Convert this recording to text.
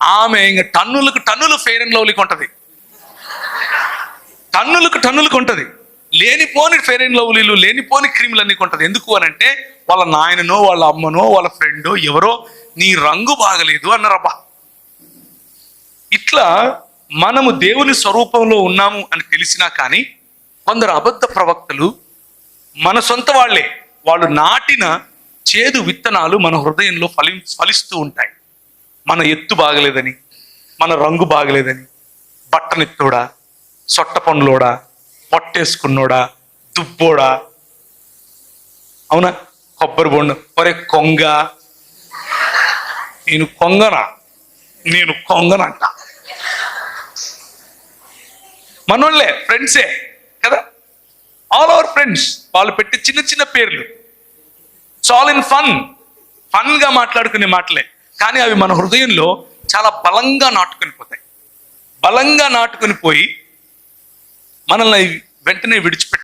ఆమె ఇంకా టన్నులకు fair and లవ్లీకి ఉంటుంది, టన్నులకు ఉంటుంది. లేనిపోని ఫెయిర్ అండ్ లవ్లీలు, లేనిపోని క్రీములు అన్నీ కొంటది. ఎందుకు అని అంటే వాళ్ళ నాయననో వాళ్ళ అమ్మనో వాళ్ళ ఫ్రెండో ఎవరో నీ రంగు బాగలేదు అన్నారబ్బా. ఇట్లా మనము దేవుని స్వరూపంలో ఉన్నాము అని తెలిసినా కానీ కొందరు అబద్ధ ప్రవక్తలు మన సొంత వాళ్ళు నాటిన చేదు విత్తనాలు మన హృదయంలో ఫలిస్తూ ఉంటాయి. మన ఎత్తు బాగలేదని, మన రంగు బాగలేదని, బట్టనెత్తోడా, సొట్ట పండ్లోడా, పొట్టేసుకున్నోడా, దుబ్బోడా, అవునా, కొబ్బరి బొండ, ఒరే కొంగ, నేను కొంగనంట. మనోళ్ళే, ఫ్రెండ్సే కదా, ఆల్ అవర్ ఫ్రెండ్స్. వాళ్ళు పెట్టి చిన్న పేర్లు, ఆల్ ఇన్ ఫన్గా మాట్లాడుకునే మాటలే, కానీ అవి మన హృదయంలో చాలా బలంగా నాటుకొని పోయి మనల్ని వెంటనే విడిచిపెట్టి